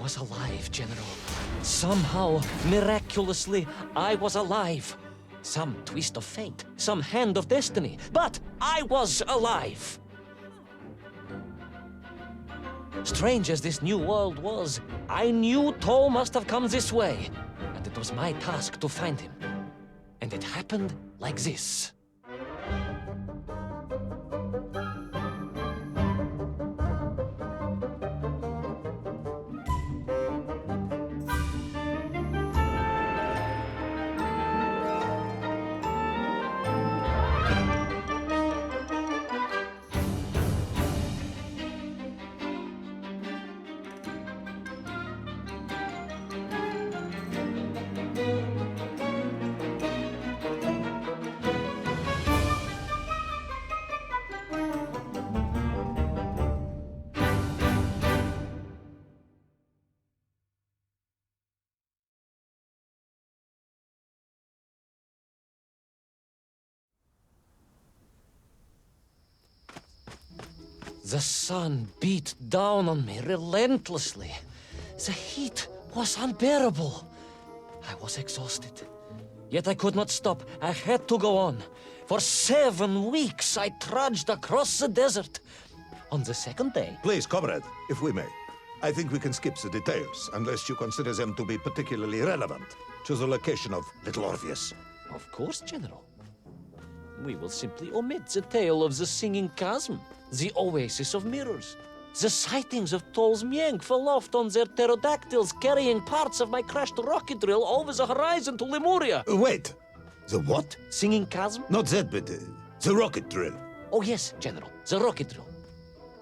was alive, General. Somehow, miraculously, I was alive. Some twist of fate, some hand of destiny, but I was alive. Strange as this new world was, I knew Toll must have come this way, and it was my task to find him. And it happened like this. The sun beat down on me relentlessly. The heat was unbearable. I was exhausted. Yet I could not stop. I had to go on. For 7 weeks, I trudged across the desert. On the second day... Please, comrade, if we may. I think we can skip the details, unless you consider them to be particularly relevant to the location of Little Orpheus. Of course, General. We will simply omit the tale of the singing chasm, the oasis of mirrors, the sightings of Toll's Myenk aloft on their pterodactyls carrying parts of my crashed rocket drill over the horizon to Lemuria. Wait, the what? Singing chasm? Not that bit, the rocket drill. Oh yes, General, the rocket drill.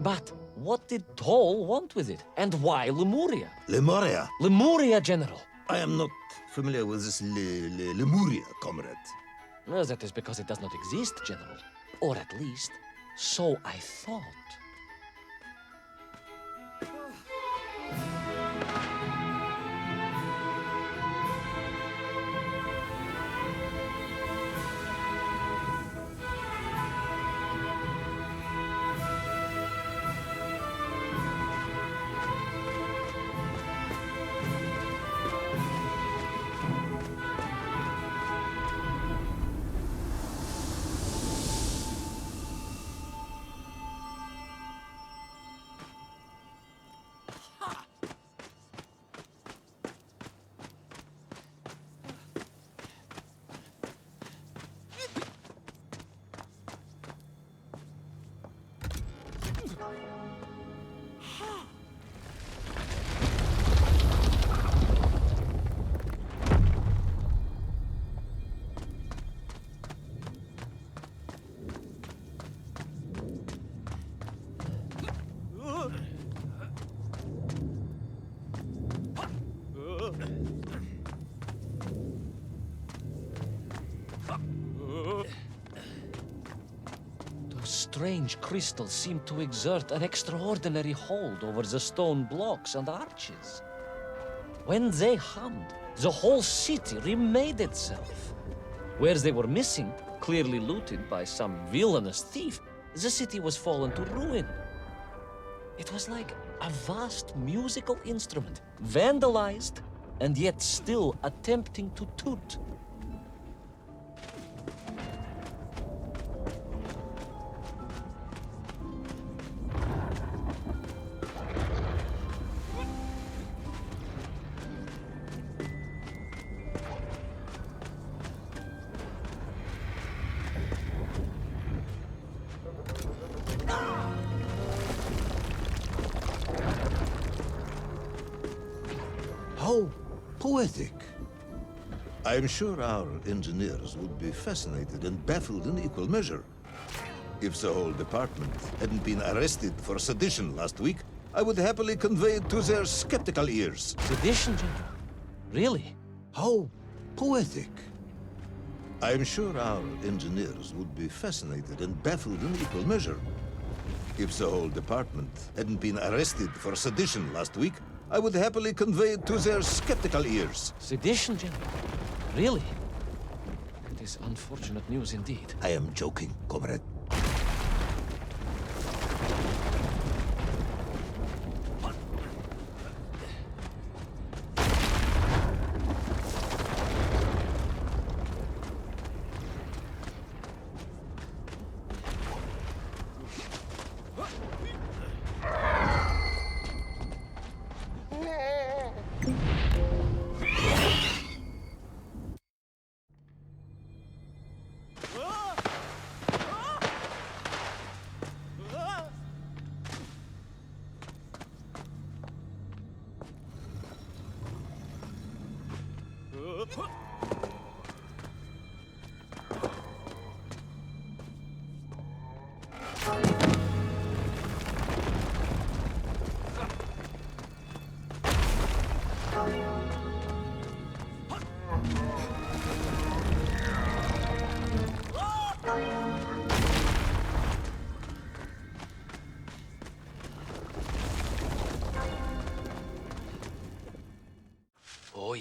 But what did Toll want with it? And why Lemuria? Lemuria? Lemuria, General. I am not familiar with this Lemuria, comrade. Well, that is because it does not exist, General. Or at least, so I thought. Strange crystals seemed to exert an extraordinary hold over the stone blocks and arches. When they hummed, the whole city remade itself. Where they were missing, clearly looted by some villainous thief, the city was fallen to ruin. It was like a vast musical instrument, vandalized, and yet still attempting to toot. How poetic. I'm sure our engineers would be fascinated and baffled in equal measure. If the whole department hadn't been arrested for sedition last week, I would happily convey it to their skeptical ears. Sedition, General? Really? How poetic. I'm sure our engineers would be fascinated and baffled in equal measure. If the whole department hadn't been arrested for sedition last week, I would happily convey it to their skeptical ears. Sedition, General? Really? It is unfortunate news indeed. I am joking, comrade.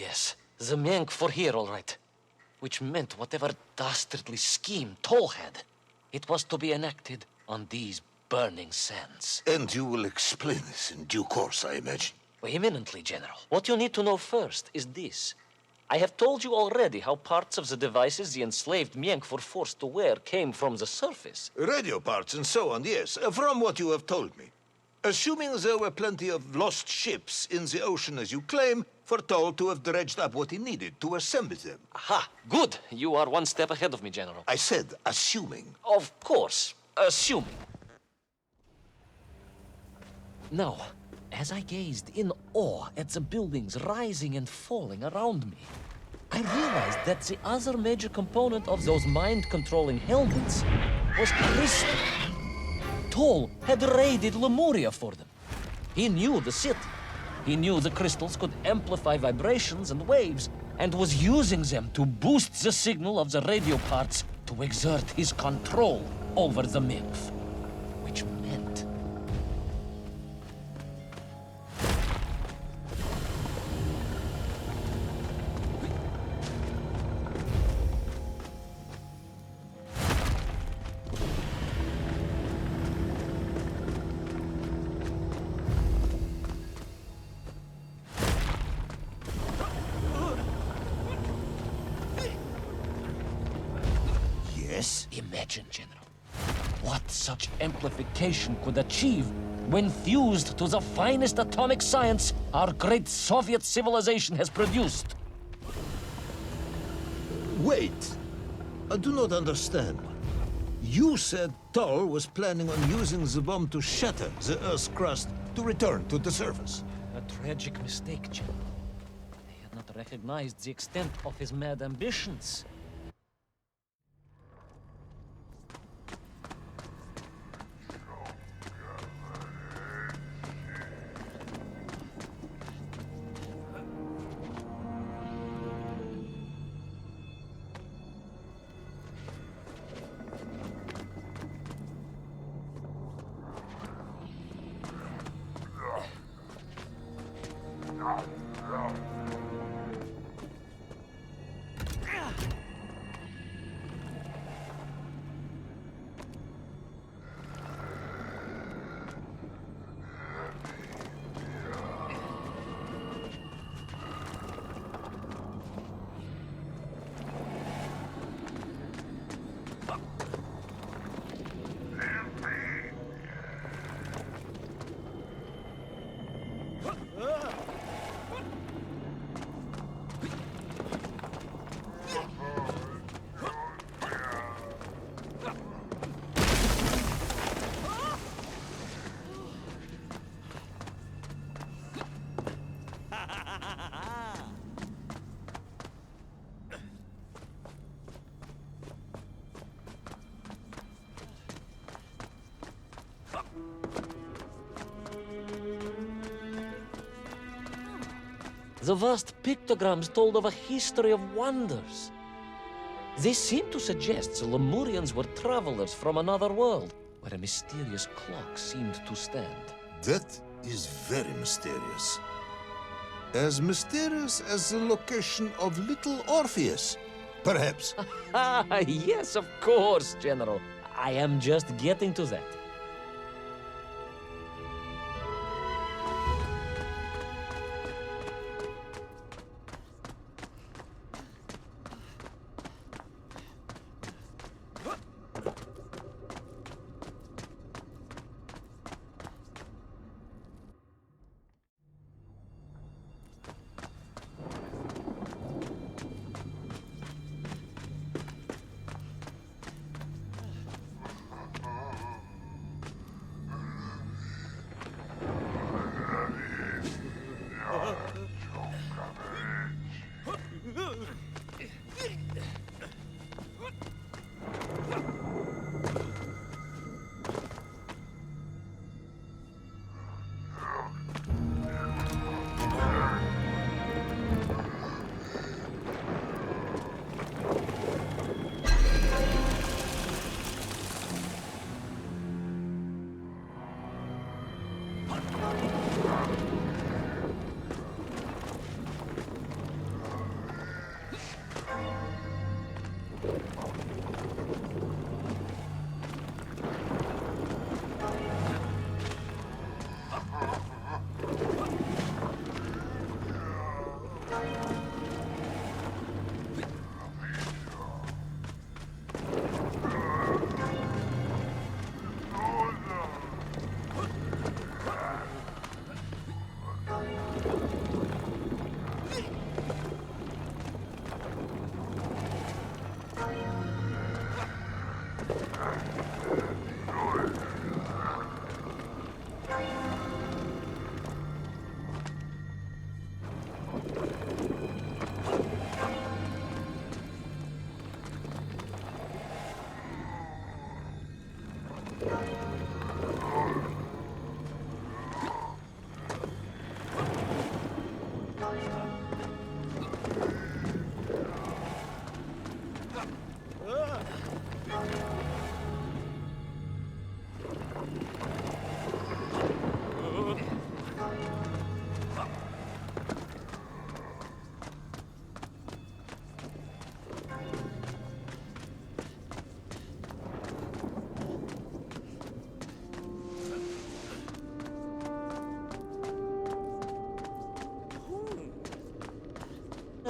yes. The Menk for here, all right. Which meant whatever dastardly scheme Toll had, it was to be enacted on these burning sands. And you will explain this in due course, I imagine. Imminently, General. What you need to know first is this. I have told you already how parts of the devices the enslaved Menk were forced to wear came from the surface. Radio parts and so on, yes, from what you have told me. Assuming there were plenty of lost ships in the ocean as you claim, for Toll to have dredged up what he needed to assemble them. Aha, good. You are one step ahead of me, General. I said assuming. Of course, assuming. Now, as I gazed in awe at the buildings rising and falling around me, I realized that the other major component of those mind-controlling helmets was crystal. Toll had raided Lemuria for them. He knew the city. He knew the crystals could amplify vibrations and waves, and was using them to boost the signal of the radio parts to exert his control over the Nymph. Which meant... Imagine, General, what such amplification could achieve when fused to the finest atomic science our great Soviet civilization has produced. Wait. I do not understand. You said Toll was planning on using the bomb to shatter the Earth's crust to return to the surface. A tragic mistake, General. I had not recognized the extent of his mad ambitions. The vast pictograms told of a history of wonders. They seem to suggest the Lemurians were travelers from another world, where a mysterious clock seemed to stand. That is very mysterious. As mysterious as the location of little Orpheus, perhaps. Yes, of course, General. I am just getting to that.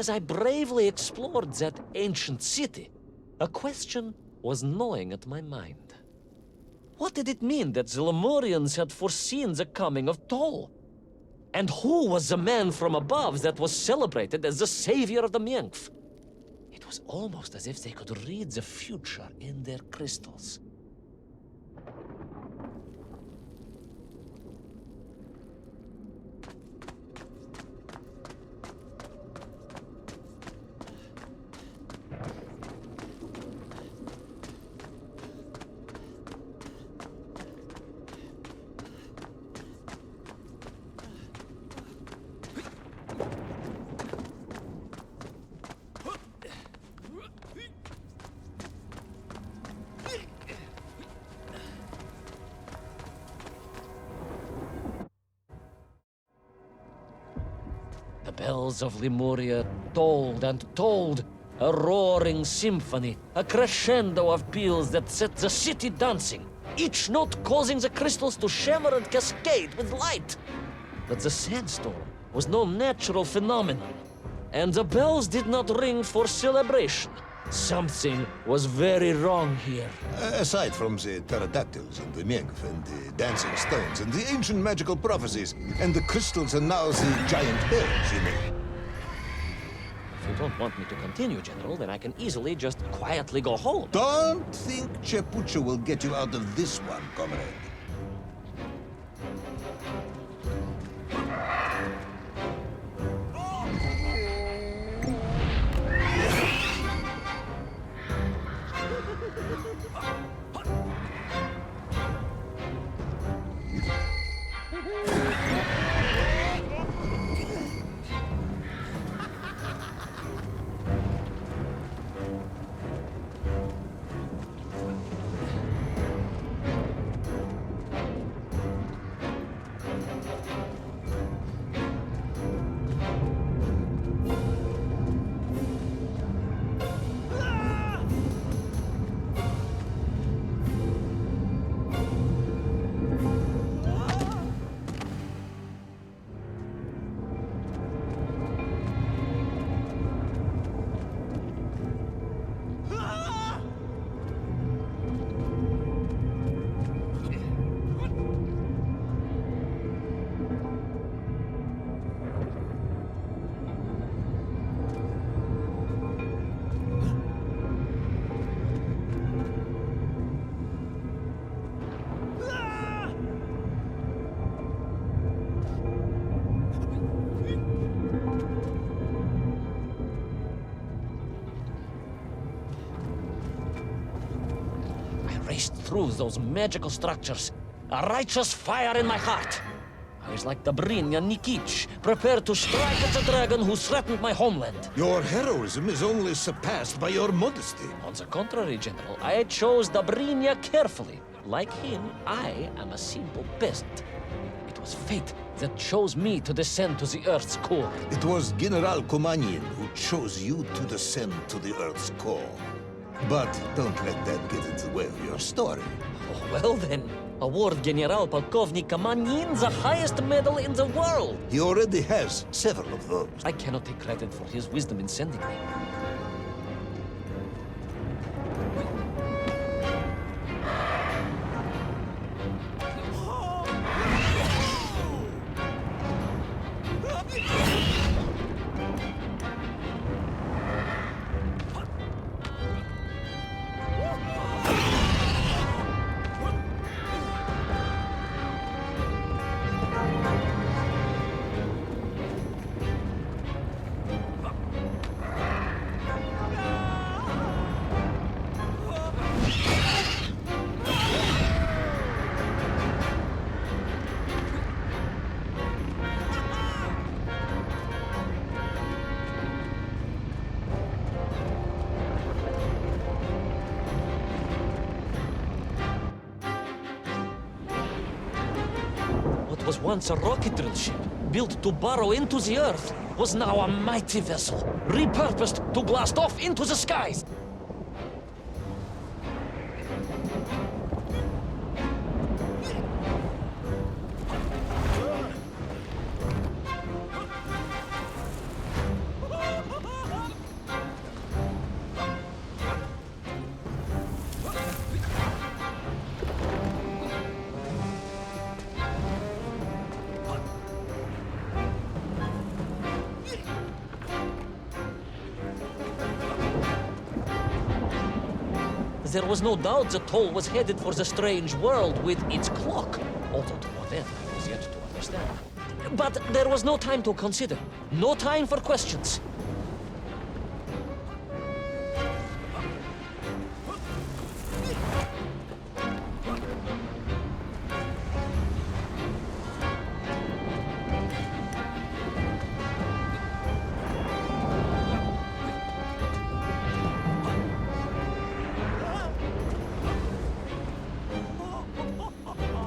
As I bravely explored that ancient city, a question was gnawing at my mind. What did it mean that the Lemurians had foreseen the coming of Tol? And who was the man from above that was celebrated as the savior of the Mienf? It was almost as if they could read the future in their crystals. The bells of Lemuria tolled and tolled, a roaring symphony, a crescendo of peals that set the city dancing, each note causing the crystals to shimmer and cascade with light. But the sandstorm was no natural phenomenon, and the bells did not ring for celebration. Something was very wrong here. Aside from the pterodactyls and the Mienf and the dancing stones and the ancient magical prophecies and the crystals and now the giant bells, you mean? If you don't want me to continue, General, then I can easily just quietly go home. Don't think Chepucha will get you out of this one, comrade. Through those magical structures, a righteous fire in my heart. I was like Dobrynya Nikitsch, prepared to strike at the dragon who threatened my homeland. Your heroism is only surpassed by your modesty. On the contrary, General, I chose Dobrynya carefully. Like him, I am a simple peasant. It was fate that chose me to descend to the Earth's core. It was General Komanin who chose you to descend to the Earth's core. But don't let that get in the way of your story. Oh, well then, award General Polkovnik Kamanin the highest medal in the world. He already has several of those. I cannot take credit for his wisdom in sending me. Was once a rocket drill ship, built to burrow into the Earth, was now a mighty vessel, repurposed to blast off into the skies. There was no doubt the toll was headed for the strange world with its clock, although to what end I was yet to understand. But there was no time to consider, no time for questions.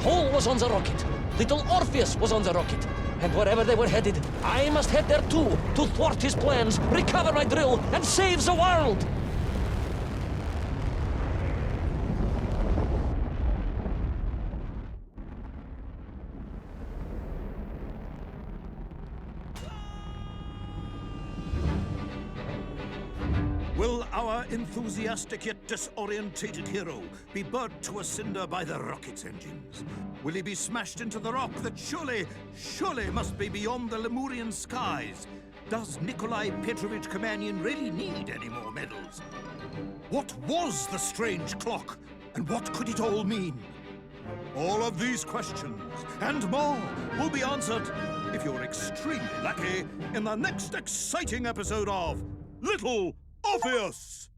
Toll was on the rocket. Little Orpheus was on the rocket. And wherever they were headed, I must head there too, to thwart his plans, recover my drill, and save the world! Will our enthusiastic yet disorientated hero be burnt to a cinder by the rocket's engines? Will he be smashed into the rock that surely must be beyond the Lemurian skies? Does Nikolai Petrovich Kamenyan really need any more medals? What was the strange clock, and what could it all mean? All of these questions, and more, will be answered, if you're extremely lucky, in the next exciting episode of Little Orpheus!